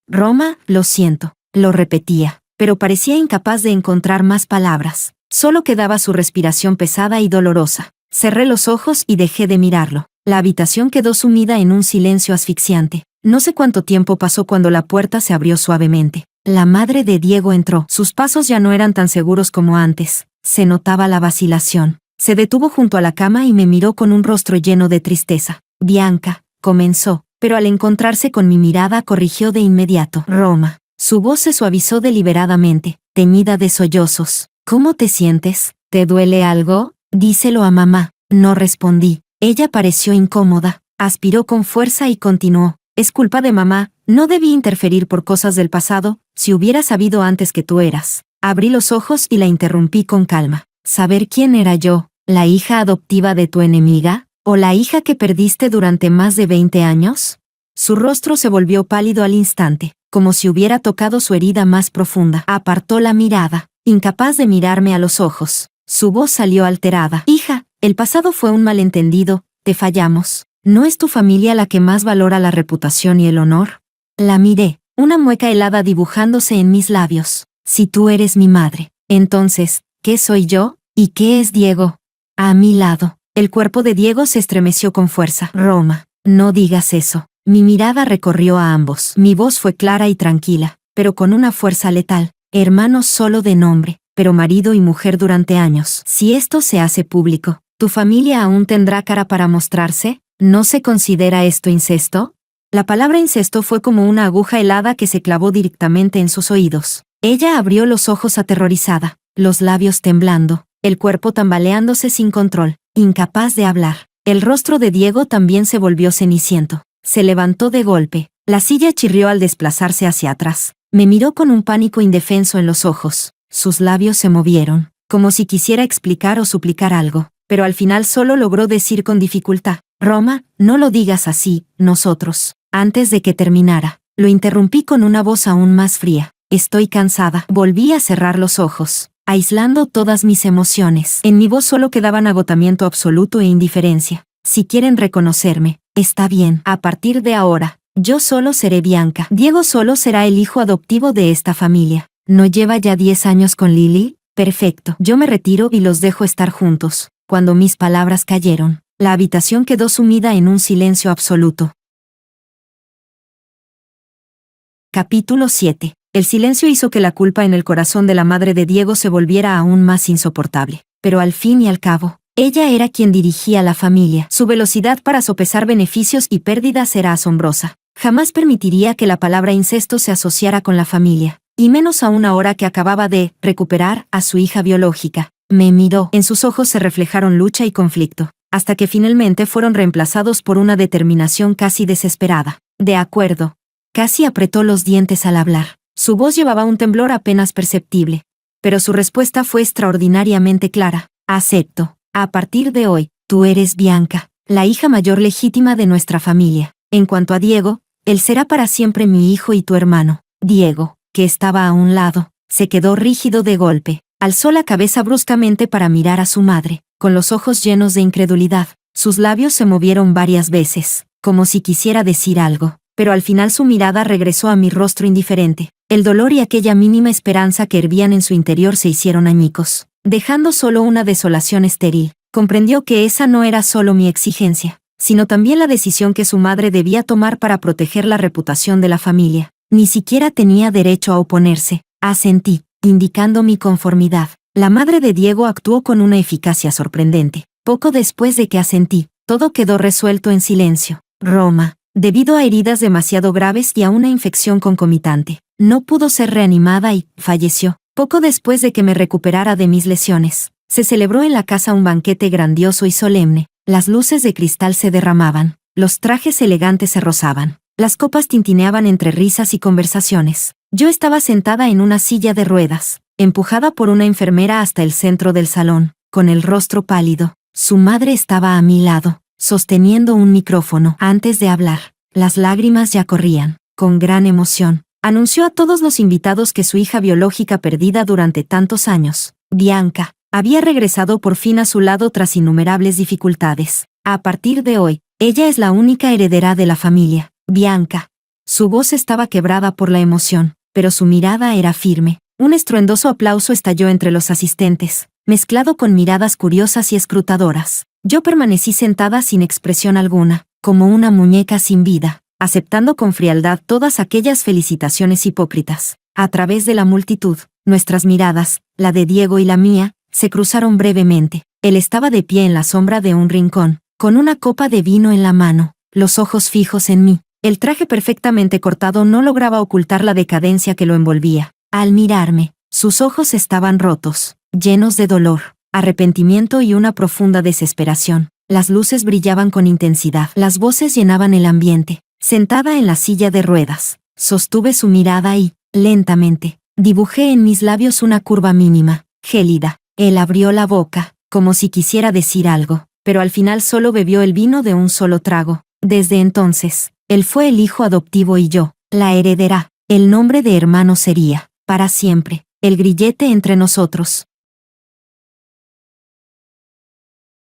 Roma, lo siento», lo repetía, pero parecía incapaz de encontrar más palabras. Solo quedaba su respiración pesada y dolorosa. Cerré los ojos y dejé de mirarlo. La habitación quedó sumida en un silencio asfixiante. No sé cuánto tiempo pasó cuando la puerta se abrió suavemente. La madre de Diego entró. Sus pasos ya no eran tan seguros como antes. Se notaba la vacilación. Se detuvo junto a la cama y me miró con un rostro lleno de tristeza. «Bianca», comenzó, pero al encontrarse con mi mirada corrigió de inmediato. «Roma». Su voz se suavizó deliberadamente, teñida de sollozos. «¿Cómo te sientes? ¿Te duele algo? Díselo a mamá». No respondí. Ella pareció incómoda. Aspiró con fuerza y continuó. «Es culpa de mamá. No debí interferir por cosas del pasado. Si hubiera sabido antes que tú eras». Abrí los ojos y la interrumpí con calma. «¿Saber quién era yo? ¿La hija adoptiva de tu enemiga? ¿O la hija que perdiste durante más de 20 años?» Su rostro se volvió pálido al instante, como si hubiera tocado su herida más profunda. Apartó la mirada, incapaz de mirarme a los ojos. Su voz salió alterada. «Hija, el pasado fue un malentendido, te fallamos. ¿No es tu familia la que más valora la reputación y el honor?» La miré, una mueca helada dibujándose en mis labios. «Si tú eres mi madre, entonces, ¿qué soy yo? ¿Y qué es Diego?» A mi lado, el cuerpo de Diego se estremeció con fuerza. «Roma, no digas eso». Mi mirada recorrió a ambos. Mi voz fue clara y tranquila, pero con una fuerza letal. «Hermanos solo de nombre, pero marido y mujer durante años. Si esto se hace público, ¿tu familia aún tendrá cara para mostrarse? ¿No se considera esto incesto?» La palabra incesto fue como una aguja helada que se clavó directamente en sus oídos. Ella abrió los ojos aterrorizada, los labios temblando, el cuerpo tambaleándose sin control, incapaz de hablar. El rostro de Diego también se volvió ceniciento. Se levantó de golpe. La silla chirrió al desplazarse hacia atrás. Me miró con un pánico indefenso en los ojos. Sus labios se movieron, como si quisiera explicar o suplicar algo, pero al final solo logró decir con dificultad: «Roma, no lo digas así, nosotros». Antes de que terminara, lo interrumpí con una voz aún más fría. «Estoy cansada». Volví a cerrar los ojos, aislando todas mis emociones. En mi voz solo quedaban agotamiento absoluto e indiferencia. «Si quieren reconocerme, está bien. A partir de ahora, yo solo seré Bianca. Diego solo será el hijo adoptivo de esta familia. ¿No lleva ya 10 años con Lily? Perfecto. Yo me retiro y los dejo estar juntos». Cuando mis palabras cayeron, la habitación quedó sumida en un silencio absoluto. Capítulo 7. El silencio hizo que la culpa en el corazón de la madre de Diego se volviera aún más insoportable. Pero al fin y al cabo, ella era quien dirigía la familia. Su velocidad para sopesar beneficios y pérdidas era asombrosa. Jamás permitiría que la palabra incesto se asociara con la familia, y menos aún ahora que acababa de recuperar a su hija biológica. Me miró. En sus ojos se reflejaron lucha y conflicto, hasta que finalmente fueron reemplazados por una determinación casi desesperada. «De acuerdo. Casi apretó los dientes al hablar. Su voz llevaba un temblor apenas perceptible. Pero su respuesta fue extraordinariamente clara. Acepto. A partir de hoy, tú eres Bianca, la hija mayor legítima de nuestra familia. En cuanto a Diego, él será para siempre mi hijo y tu hermano. Diego, que estaba a un lado, se quedó rígido de golpe. Alzó la cabeza bruscamente para mirar a su madre, con los ojos llenos de incredulidad. Sus labios se movieron varias veces, como si quisiera decir algo, pero al final su mirada regresó a mi rostro indiferente. El dolor y aquella mínima esperanza que hervían en su interior se hicieron añicos, dejando solo una desolación estéril. Comprendió que esa no era solo mi exigencia, sino también la decisión que su madre debía tomar para proteger la reputación de la familia. Ni siquiera tenía derecho a oponerse. Asentí, indicando mi conformidad. La madre de Diego actuó con una eficacia sorprendente. Poco después de que asentí, todo quedó resuelto en silencio. Roma, debido a heridas demasiado graves y a una infección concomitante, no pudo ser reanimada y falleció. Poco después de que me recuperara de mis lesiones, se celebró en la casa un banquete grandioso y solemne. Las luces de cristal se derramaban, los trajes elegantes se rozaban, las copas tintineaban entre risas y conversaciones. Yo estaba sentada en una silla de ruedas, empujada por una enfermera hasta el centro del salón, con el rostro pálido. Su madre estaba a mi lado, sosteniendo un micrófono. Antes de hablar, las lágrimas ya corrían. Con gran emoción, anunció a todos los invitados que su hija biológica perdida durante tantos años, Bianca, había regresado por fin a su lado tras innumerables dificultades. A partir de hoy, ella es la única heredera de la familia. Bianca. Su voz estaba quebrada por la emoción, pero su mirada era firme. Un estruendoso aplauso estalló entre los asistentes, mezclado con miradas curiosas y escrutadoras. Yo permanecí sentada sin expresión alguna, como una muñeca sin vida, aceptando con frialdad todas aquellas felicitaciones hipócritas. A través de la multitud, nuestras miradas, la de Diego y la mía, se cruzaron brevemente. Él estaba de pie en la sombra de un rincón, con una copa de vino en la mano, los ojos fijos en mí. El traje perfectamente cortado no lograba ocultar la decadencia que lo envolvía. Al mirarme, sus ojos estaban rotos, llenos de dolor, arrepentimiento y una profunda desesperación. Las luces brillaban con intensidad, las voces llenaban el ambiente. Sentada en la silla de ruedas, sostuve su mirada y, lentamente, dibujé en mis labios una curva mínima, gélida. Él abrió la boca, como si quisiera decir algo, pero al final solo bebió el vino de un solo trago. Desde entonces, él fue el hijo adoptivo y yo, la heredera. El nombre de hermano sería, para siempre, el grillete entre nosotros.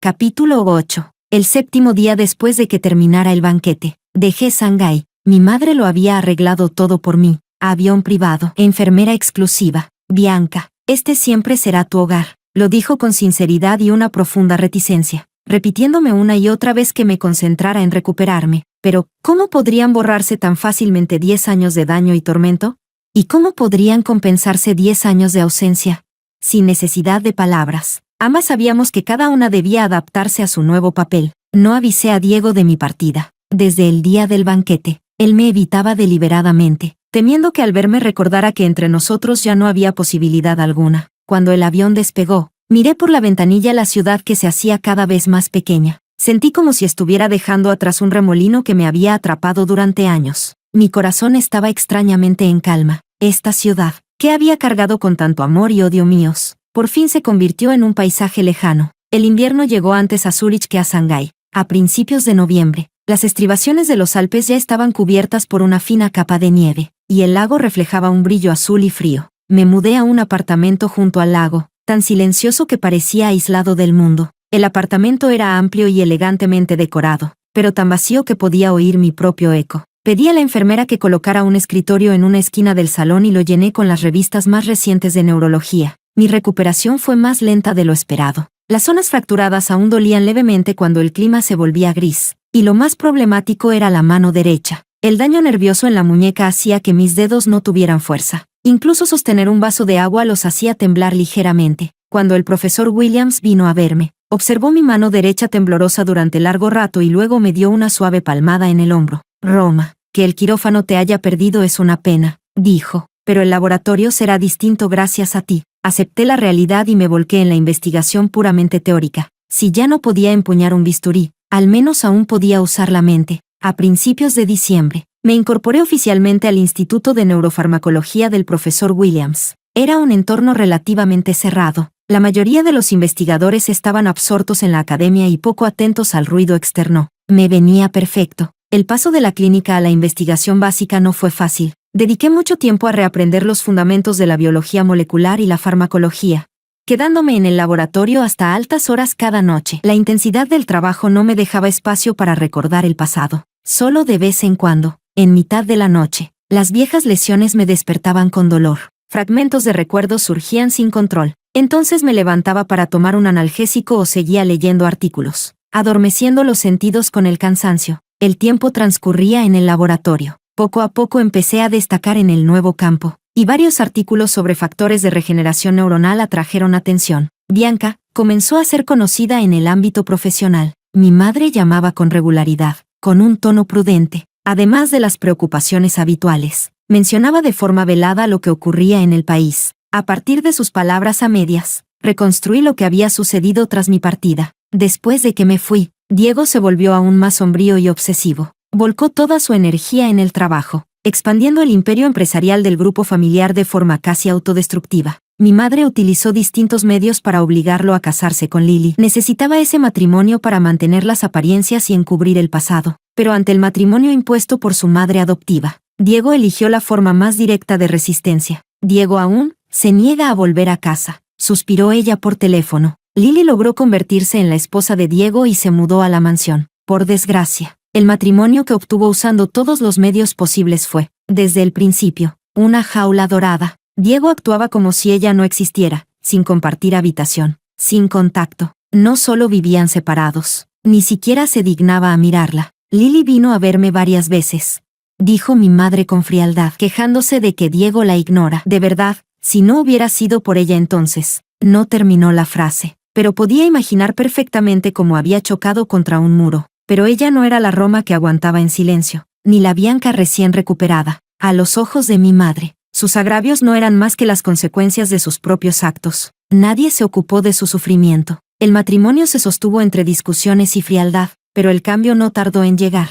Capítulo 8. El séptimo día después de que terminara el banquete, dejé Shanghái. Mi madre lo había arreglado todo por mí. Avión privado, enfermera exclusiva. Bianca, este siempre será tu hogar, lo dijo con sinceridad y una profunda reticencia, repitiéndome una y otra vez que me concentrara en recuperarme. Pero, ¿cómo podrían borrarse tan fácilmente 10 años de daño y tormento? ¿Y cómo podrían compensarse 10 años de ausencia? Sin necesidad de palabras, ambas sabíamos que cada una debía adaptarse a su nuevo papel. No avisé a Diego de mi partida. Desde el día del banquete, él me evitaba deliberadamente, temiendo que al verme recordara que entre nosotros ya no había posibilidad alguna. Cuando el avión despegó, miré por la ventanilla la ciudad que se hacía cada vez más pequeña. Sentí como si estuviera dejando atrás un remolino que me había atrapado durante años. Mi corazón estaba extrañamente en calma. Esta ciudad, que había cargado con tanto amor y odio míos, por fin se convirtió en un paisaje lejano. El invierno llegó antes a Zúrich que a Shanghái. A principios de noviembre, las estribaciones de los Alpes ya estaban cubiertas por una fina capa de nieve, y el lago reflejaba un brillo azul y frío. Me mudé a un apartamento junto al lago, tan silencioso que parecía aislado del mundo. El apartamento era amplio y elegantemente decorado, pero tan vacío que podía oír mi propio eco. Pedí a la enfermera que colocara un escritorio en una esquina del salón y lo llené con las revistas más recientes de neurología. Mi recuperación fue más lenta de lo esperado. Las zonas fracturadas aún dolían levemente cuando el clima se volvía gris, y lo más problemático era la mano derecha. El daño nervioso en la muñeca hacía que mis dedos no tuvieran fuerza. Incluso sostener un vaso de agua los hacía temblar ligeramente. Cuando el profesor Williams vino a verme, observó mi mano derecha temblorosa durante largo rato y luego me dio una suave palmada en el hombro. Roma, que el quirófano te haya perdido es una pena, dijo, pero el laboratorio será distinto gracias a ti. Acepté la realidad y me volqué en la investigación puramente teórica. Si ya no podía empuñar un bisturí, al menos aún podía usar la mente. A principios de diciembre, Me incorporé oficialmente al Instituto de Neurofarmacología del profesor Williams. Era un entorno relativamente cerrado. La mayoría de los investigadores estaban absortos en la academia y poco atentos al ruido externo. Me venía perfecto. El paso de la clínica a la investigación básica no fue fácil. Dediqué mucho tiempo a reaprender los fundamentos de la biología molecular y la farmacología, quedándome en el laboratorio hasta altas horas cada noche. La intensidad del trabajo no me dejaba espacio para recordar el pasado. Solo de vez en cuando, en mitad de la noche, las viejas lesiones me despertaban con dolor. Fragmentos de recuerdos surgían sin control. Entonces me levantaba para tomar un analgésico o seguía leyendo artículos, adormeciendo los sentidos con el cansancio. El tiempo transcurría en el laboratorio. Poco a poco empecé a destacar en el nuevo campo, y varios artículos sobre factores de regeneración neuronal atrajeron atención. Bianca comenzó a ser conocida en el ámbito profesional. Mi madre llamaba con regularidad, con un tono prudente, además de las preocupaciones habituales. Mencionaba de forma velada lo que ocurría en el país. A partir de sus palabras a medias, reconstruí lo que había sucedido tras mi partida. Después de que me fui, Diego se volvió aún más sombrío y obsesivo. Volcó toda su energía en el trabajo, expandiendo el imperio empresarial del grupo familiar de forma casi autodestructiva. Mi madre utilizó distintos medios para obligarlo a casarse con Lily. Necesitaba ese matrimonio para mantener las apariencias y encubrir el pasado, pero ante el matrimonio impuesto por su madre adoptiva, Diego eligió la forma más directa de resistencia. Diego aún se niega a volver a casa, suspiró ella por teléfono. Lily logró convertirse en la esposa de Diego y se mudó a la mansión. Por desgracia, el matrimonio que obtuvo usando todos los medios posibles fue, desde el principio, una jaula dorada. Diego actuaba como si ella no existiera, sin compartir habitación, sin contacto. No solo vivían separados, ni siquiera se dignaba a mirarla. Lily vino a verme varias veces, dijo mi madre con frialdad, quejándose de que Diego la ignora. De verdad, si no hubiera sido por ella entonces, no terminó la frase, pero podía imaginar perfectamente cómo había chocado contra un muro. Pero ella no era la Roma que aguantaba en silencio, ni la Bianca recién recuperada. A los ojos de mi madre, sus agravios no eran más que las consecuencias de sus propios actos. Nadie se ocupó de su sufrimiento. El matrimonio se sostuvo entre discusiones y frialdad, pero el cambio no tardó en llegar.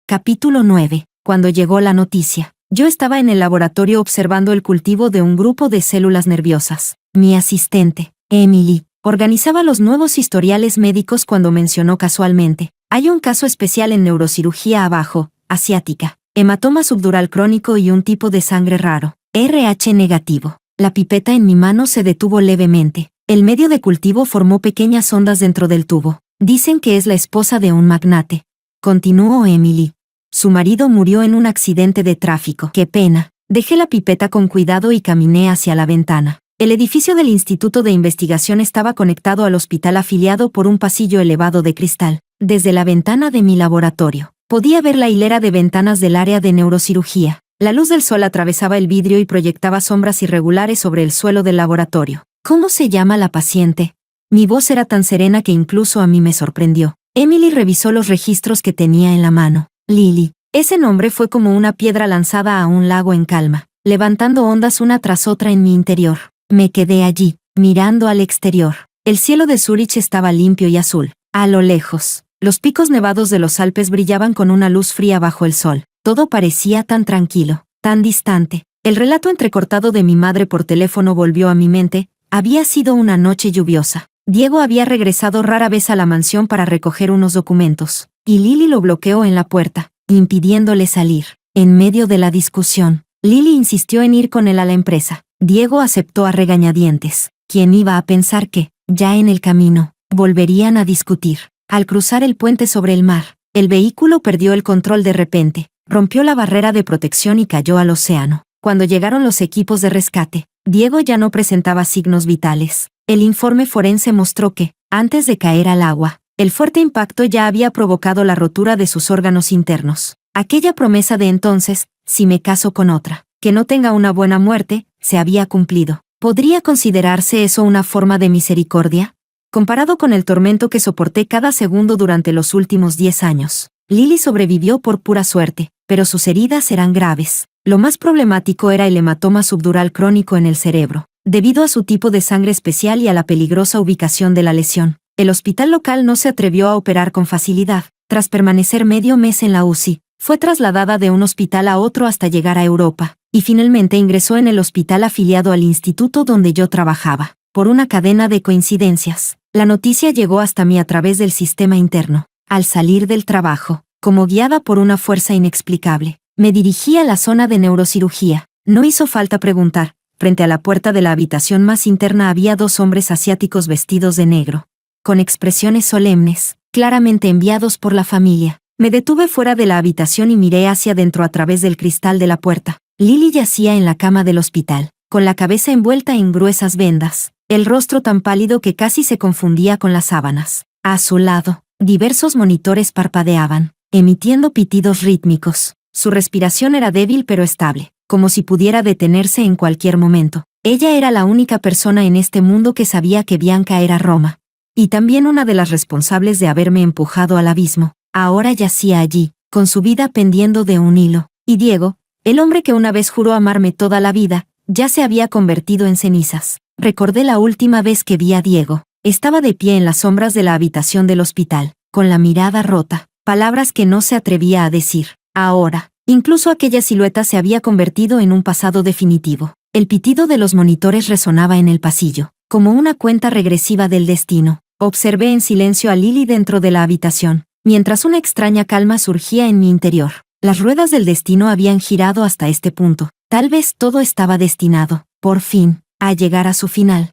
Capítulo 9. Cuando llegó la noticia, yo estaba en el laboratorio observando el cultivo de un grupo de células nerviosas. Mi asistente, Emily, organizaba los nuevos historiales médicos cuando mencionó casualmente: hay un caso especial en neurocirugía abajo, asiática, hematoma subdural crónico y un tipo de sangre raro, RH negativo. La pipeta en mi mano se detuvo levemente. El medio de cultivo formó pequeñas ondas dentro del tubo. Dicen que es la esposa de un magnate, continuó Emily. Su marido murió en un accidente de tráfico. ¡Qué pena! Dejé la pipeta con cuidado y caminé hacia la ventana. El edificio del Instituto de Investigación estaba conectado al hospital afiliado por un pasillo elevado de cristal. Desde la ventana de mi laboratorio, podía ver la hilera de ventanas del área de neurocirugía. La luz del sol atravesaba el vidrio y proyectaba sombras irregulares sobre el suelo del laboratorio. ¿Cómo se llama la paciente? Mi voz era tan serena que incluso a mí me sorprendió. Emily revisó los registros que tenía en la mano. Lily. Ese nombre fue como una piedra lanzada a un lago en calma, levantando ondas una tras otra en mi interior. Me quedé allí, mirando al exterior. El cielo de Zúrich estaba limpio y azul. A lo lejos, los picos nevados de los Alpes brillaban con una luz fría bajo el sol. Todo parecía tan tranquilo, tan distante. El relato entrecortado de mi madre por teléfono volvió a mi mente. Había sido una noche lluviosa. Diego había regresado rara vez a la mansión para recoger unos documentos, y Lily lo bloqueó en la puerta, impidiéndole salir. En medio de la discusión, Lily insistió en ir con él a la empresa. Diego aceptó a regañadientes. ¿Quién iba a pensar que, ya en el camino, volverían a discutir? Al cruzar el puente sobre el mar, el vehículo perdió el control de repente, rompió la barrera de protección y cayó al océano. Cuando llegaron los equipos de rescate, Diego ya no presentaba signos vitales. El informe forense mostró que, antes de caer al agua, el fuerte impacto ya había provocado la rotura de sus órganos internos. Aquella promesa de entonces, si me caso con otra, que no tenga una buena muerte, se había cumplido. ¿Podría considerarse eso una forma de misericordia? Comparado con el tormento que soporté cada segundo durante los últimos 10 años, Lily sobrevivió por pura suerte, pero sus heridas eran graves. Lo más problemático era el hematoma subdural crónico en el cerebro. Debido a su tipo de sangre especial y a la peligrosa ubicación de la lesión, el hospital local no se atrevió a operar con facilidad. Tras permanecer medio mes en la UCI, fue trasladada de un hospital a otro hasta llegar a Europa, y finalmente ingresó en el hospital afiliado al instituto donde yo trabajaba. Por una cadena de coincidencias, la noticia llegó hasta mí a través del sistema interno. Al salir del trabajo, como guiada por una fuerza inexplicable, me dirigí a la zona de neurocirugía. No hizo falta preguntar. Frente a la puerta de la habitación más interna había 2 hombres asiáticos vestidos de negro, con expresiones solemnes, claramente enviados por la familia. Me detuve fuera de la habitación y miré hacia adentro a través del cristal de la puerta. Lily yacía en la cama del hospital, con la cabeza envuelta en gruesas vendas, el rostro tan pálido que casi se confundía con las sábanas. A su lado, diversos monitores parpadeaban, emitiendo pitidos rítmicos. Su respiración era débil pero estable, como si pudiera detenerse en cualquier momento. Ella era la única persona en este mundo que sabía que Bianca era Roma. Y también una de las responsables de haberme empujado al abismo. Ahora yacía allí, con su vida pendiendo de un hilo. Y Diego, el hombre que una vez juró amarme toda la vida, ya se había convertido en cenizas. Recordé la última vez que vi a Diego. Estaba de pie en las sombras de la habitación del hospital, con la mirada rota, palabras que no se atrevía a decir. Ahora, incluso aquella silueta se había convertido en un pasado definitivo. El pitido de los monitores resonaba en el pasillo, como una cuenta regresiva del destino. Observé en silencio a Lily dentro de la habitación, mientras una extraña calma surgía en mi interior. Las ruedas del destino habían girado hasta este punto. Tal vez todo estaba destinado, por fin, a llegar a su final.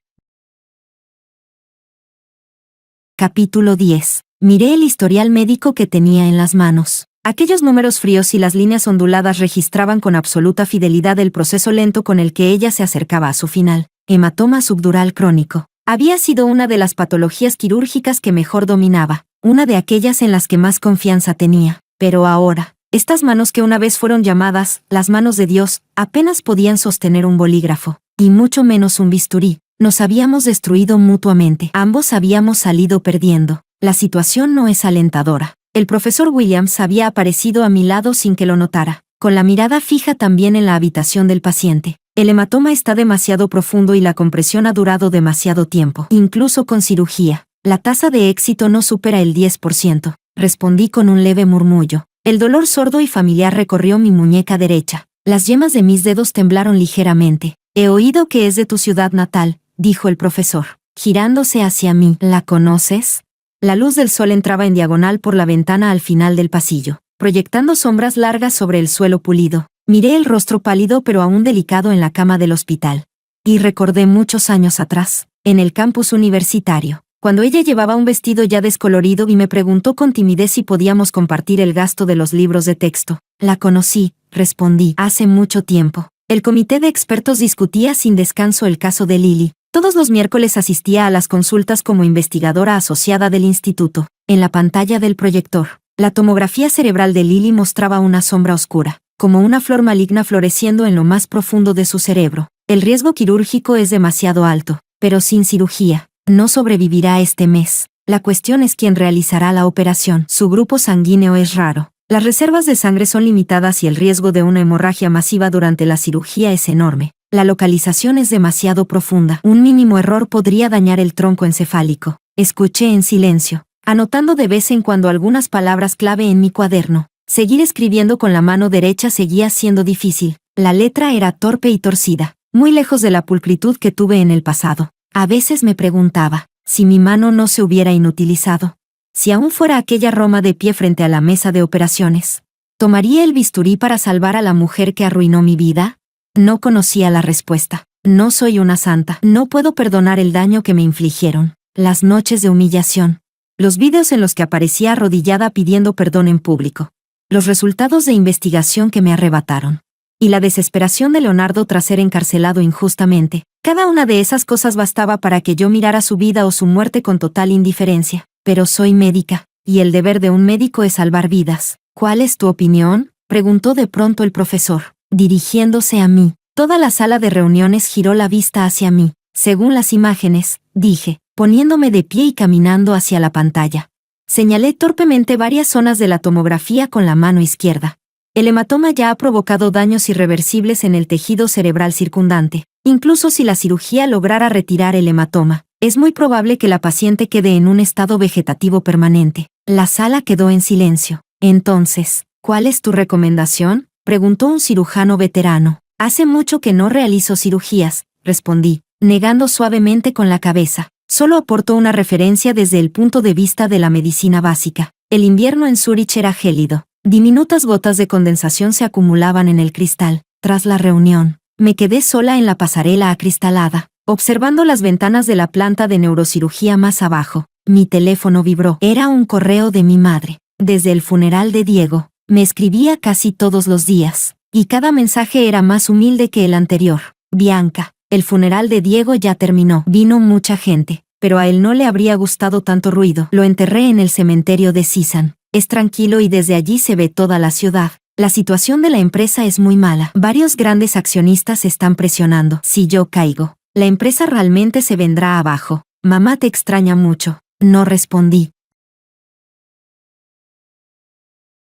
Capítulo 10. Miré el historial médico que tenía en las manos. Aquellos números fríos y las líneas onduladas registraban con absoluta fidelidad el proceso lento con el que ella se acercaba a su final. Hematoma subdural crónico. Había sido una de las patologías quirúrgicas que mejor dominaba, una de aquellas en las que más confianza tenía. Pero ahora, estas manos que una vez fueron llamadas las manos de Dios, apenas podían sostener un bolígrafo, y mucho menos un bisturí. Nos habíamos destruido mutuamente. Ambos habíamos salido perdiendo. La situación no es alentadora. El profesor Williams había aparecido a mi lado sin que lo notara, con la mirada fija también en la habitación del paciente. El hematoma está demasiado profundo y la compresión ha durado demasiado tiempo. Incluso con cirugía, la tasa de éxito no supera el 10%. Respondí con un leve murmullo. El dolor sordo y familiar recorrió mi muñeca derecha. Las yemas de mis dedos temblaron ligeramente. He oído que es de tu ciudad natal, dijo el profesor, girándose hacia mí. ¿La conoces? La luz del sol entraba en diagonal por la ventana al final del pasillo, proyectando sombras largas sobre el suelo pulido. Miré el rostro pálido pero aún delicado en la cama del hospital. Y recordé muchos años atrás, en el campus universitario, cuando ella llevaba un vestido ya descolorido y me preguntó con timidez si podíamos compartir el gasto de los libros de texto. La conocí, respondí, hace mucho tiempo. El comité de expertos discutía sin descanso el caso de Lily. Todos los miércoles asistía a las consultas como investigadora asociada del instituto. En la pantalla del proyector, la tomografía cerebral de Lily mostraba una sombra oscura, como una flor maligna floreciendo en lo más profundo de su cerebro. El riesgo quirúrgico es demasiado alto, pero sin cirugía, no sobrevivirá este mes. La cuestión es quién realizará la operación. Su grupo sanguíneo es raro. Las reservas de sangre son limitadas y el riesgo de una hemorragia masiva durante la cirugía es enorme. La localización es demasiado profunda. Un mínimo error podría dañar el tronco encefálico. Escuché en silencio, anotando de vez en cuando algunas palabras clave en mi cuaderno. Seguir escribiendo con la mano derecha seguía siendo difícil. La letra era torpe y torcida, muy lejos de la pulcritud que tuve en el pasado. A veces me preguntaba, si mi mano no se hubiera inutilizado, si aún fuera aquella Roma de pie frente a la mesa de operaciones, ¿tomaría el bisturí para salvar a la mujer que arruinó mi vida? No conocía la respuesta. No soy una santa. No puedo perdonar el daño que me infligieron. Las noches de humillación. Los vídeos en los que aparecía arrodillada pidiendo perdón en público. Los resultados de investigación que me arrebataron. Y la desesperación de Leonardo tras ser encarcelado injustamente. Cada una de esas cosas bastaba para que yo mirara su vida o su muerte con total indiferencia. Pero soy médica, y el deber de un médico es salvar vidas. ¿Cuál es tu opinión?, preguntó de pronto el profesor, dirigiéndose a mí. Toda la sala de reuniones giró la vista hacia mí. Según las imágenes, dije, poniéndome de pie y caminando hacia la pantalla. Señalé torpemente varias zonas de la tomografía con la mano izquierda. El hematoma ya ha provocado daños irreversibles en el tejido cerebral circundante. Incluso si la cirugía lograra retirar el hematoma, es muy probable que la paciente quede en un estado vegetativo permanente. La sala quedó en silencio. Entonces, ¿cuál es tu recomendación?, preguntó un cirujano veterano. Hace mucho que no realizo cirugías, respondí, negando suavemente con la cabeza. Solo aportó una referencia desde el punto de vista de la medicina básica. El invierno en Zúrich era gélido. Diminutas gotas de condensación se acumulaban en el cristal. Tras la reunión, me quedé sola en la pasarela acristalada, observando las ventanas de la planta de neurocirugía más abajo. Mi teléfono vibró. Era un correo de mi madre. Desde el funeral de Diego, me escribía casi todos los días, y cada mensaje era más humilde que el anterior. Bianca, el funeral de Diego ya terminó. Vino mucha gente, pero a él no le habría gustado tanto ruido. Lo enterré en el cementerio de Sisan. Es tranquilo y desde allí se ve toda la ciudad. La situación de la empresa es muy mala. Varios grandes accionistas están presionando. Si yo caigo, la empresa realmente se vendrá abajo. Mamá te extraña mucho. No respondí.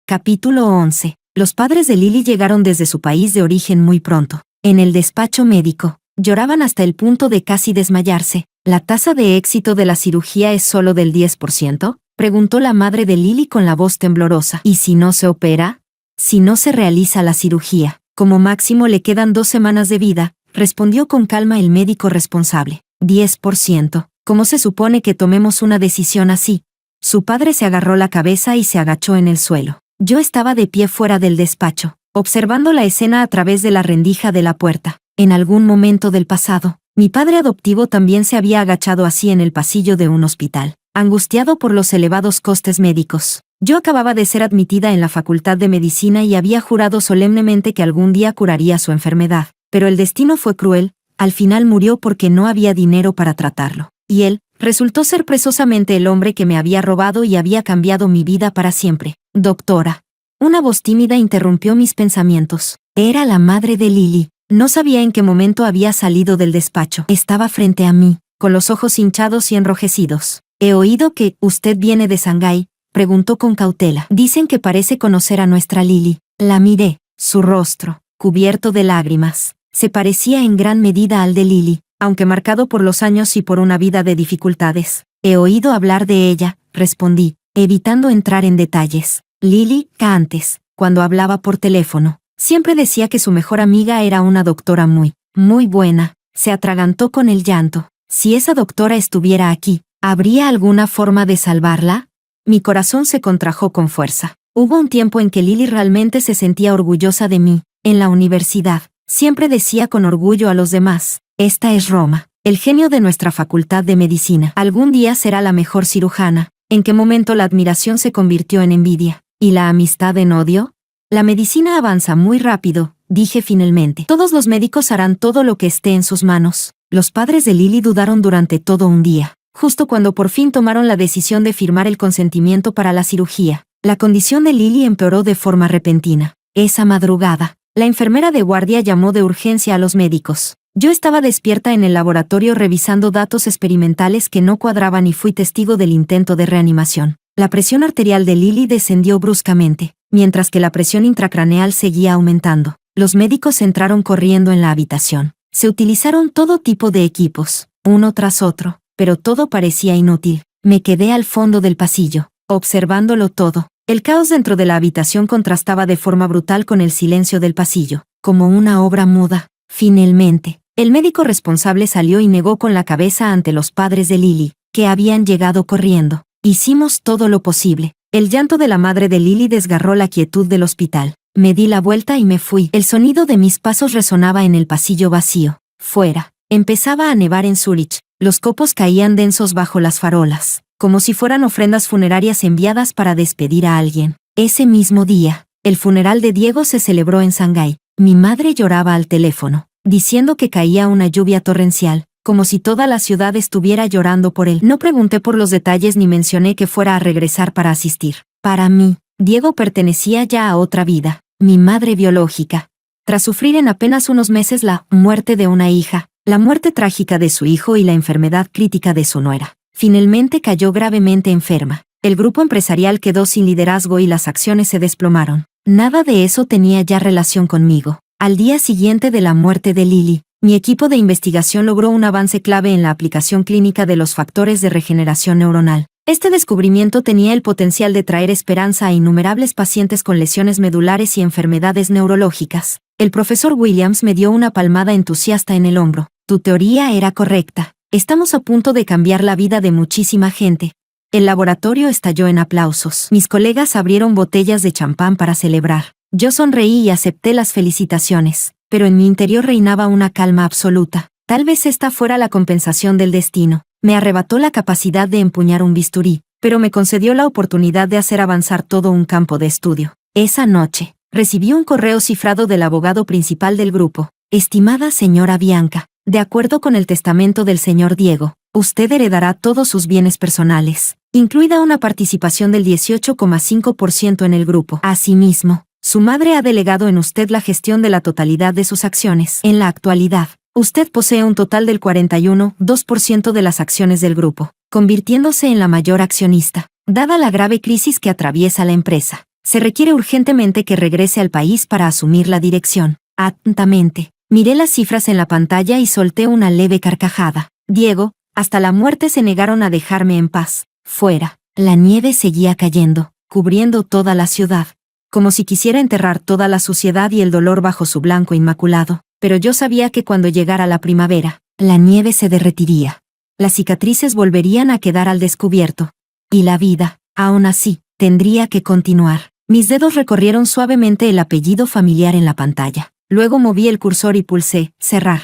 Capítulo 11. Los padres de Lily llegaron desde su país de origen muy pronto. En el despacho médico, lloraban hasta el punto de casi desmayarse. ¿La tasa de éxito de la cirugía es solo del 10%? Preguntó la madre de Lily con la voz temblorosa. ¿Y si no se opera? Si no se realiza la cirugía, como máximo le quedan 2 semanas de vida, respondió con calma el médico responsable. 10%. ¿Cómo se supone que tomemos una decisión así? Su padre se agarró la cabeza y se agachó en el suelo. Yo estaba de pie fuera del despacho, observando la escena a través de la rendija de la puerta. En algún momento del pasado, mi padre adoptivo también se había agachado así en el pasillo de un hospital, angustiado por los elevados costes médicos. Yo acababa de ser admitida en la Facultad de Medicina y había jurado solemnemente que algún día curaría su enfermedad, pero el destino fue cruel. Al final murió porque no había dinero para tratarlo. Y él resultó ser precisamente el hombre que me había robado y había cambiado mi vida para siempre. Doctora. Una voz tímida interrumpió mis pensamientos. Era la madre de Lily. No sabía en qué momento había salido del despacho. Estaba frente a mí, con los ojos hinchados y enrojecidos. He oído que usted viene de Shanghái, preguntó con cautela. Dicen que parece conocer a nuestra Lily. La miré. Su rostro, cubierto de lágrimas, se parecía en gran medida al de Lily, aunque marcado por los años y por una vida de dificultades. He oído hablar de ella, respondí, evitando entrar en detalles. Lily, antes, cuando hablaba por teléfono, siempre decía que su mejor amiga era una doctora muy buena. Se atragantó con el llanto. Si esa doctora estuviera aquí, ¿habría alguna forma de salvarla? Mi corazón se contrajo con fuerza. Hubo un tiempo en que Lily realmente se sentía orgullosa de mí. En la universidad, siempre decía con orgullo a los demás, esta es Roma, el genio de nuestra facultad de medicina. Algún día será la mejor cirujana. ¿En qué momento la admiración se convirtió en envidia? ¿Y la amistad en odio? La medicina avanza muy rápido, dije finalmente. Todos los médicos harán todo lo que esté en sus manos. Los padres de Lily dudaron durante todo un día. Justo cuando por fin tomaron la decisión de firmar el consentimiento para la cirugía, la condición de Lily empeoró de forma repentina. Esa madrugada, la enfermera de guardia llamó de urgencia a los médicos. Yo estaba despierta en el laboratorio revisando datos experimentales que no cuadraban y fui testigo del intento de reanimación. La presión arterial de Lily descendió bruscamente, mientras que la presión intracraneal seguía aumentando. Los médicos entraron corriendo en la habitación. Se utilizaron todo tipo de equipos, uno tras otro, pero todo parecía inútil. Me quedé al fondo del pasillo, observándolo todo. El caos dentro de la habitación contrastaba de forma brutal con el silencio del pasillo, como una obra muda. Finalmente, el médico responsable salió y negó con la cabeza ante los padres de Lily, que habían llegado corriendo. Hicimos todo lo posible. El llanto de la madre de Lily desgarró la quietud del hospital. Me di la vuelta y me fui. El sonido de mis pasos resonaba en el pasillo vacío. Fuera, empezaba a nevar en Zúrich. Los copos caían densos bajo las farolas, como si fueran ofrendas funerarias enviadas para despedir a alguien. Ese mismo día, el funeral de Diego se celebró en Shanghái. Mi madre lloraba al teléfono, diciendo que caía una lluvia torrencial, como si toda la ciudad estuviera llorando por él. No pregunté por los detalles ni mencioné que fuera a regresar para asistir. Para mí, Diego pertenecía ya a otra vida, mi madre biológica. Tras sufrir en apenas unos meses la muerte de una hija, la muerte trágica de su hijo y la enfermedad crítica de su nuera, finalmente cayó gravemente enferma. El grupo empresarial quedó sin liderazgo y las acciones se desplomaron. Nada de eso tenía ya relación conmigo. Al día siguiente de la muerte de Lily, mi equipo de investigación logró un avance clave en la aplicación clínica de los factores de regeneración neuronal. Este descubrimiento tenía el potencial de traer esperanza a innumerables pacientes con lesiones medulares y enfermedades neurológicas. El profesor Williams me dio una palmada entusiasta en el hombro. Tu teoría era correcta. Estamos a punto de cambiar la vida de muchísima gente. El laboratorio estalló en aplausos. Mis colegas abrieron botellas de champán para celebrar. Yo sonreí y acepté las felicitaciones, pero en mi interior reinaba una calma absoluta. Tal vez esta fuera la compensación del destino. Me arrebató la capacidad de empuñar un bisturí, pero me concedió la oportunidad de hacer avanzar todo un campo de estudio. Esa noche, recibí un correo cifrado del abogado principal del grupo. Estimada señora Bianca, de acuerdo con el testamento del señor Diego, usted heredará todos sus bienes personales, incluida una participación del 18,5% en el grupo. Asimismo, su madre ha delegado en usted la gestión de la totalidad de sus acciones. En la actualidad, usted posee un total del 41,2% de las acciones del grupo, convirtiéndose en la mayor accionista. Dada la grave crisis que atraviesa la empresa, se requiere urgentemente que regrese al país para asumir la dirección. Atentamente, miré las cifras en la pantalla y solté una leve carcajada. Diego, hasta la muerte se negaron a dejarme en paz. Fuera, la nieve seguía cayendo, cubriendo toda la ciudad, como si quisiera enterrar toda la suciedad y el dolor bajo su blanco inmaculado. Pero yo sabía que cuando llegara la primavera, la nieve se derretiría. Las cicatrices volverían a quedar al descubierto. Y la vida, aún así, tendría que continuar. Mis dedos recorrieron suavemente el apellido familiar en la pantalla. Luego moví el cursor y pulsé cerrar.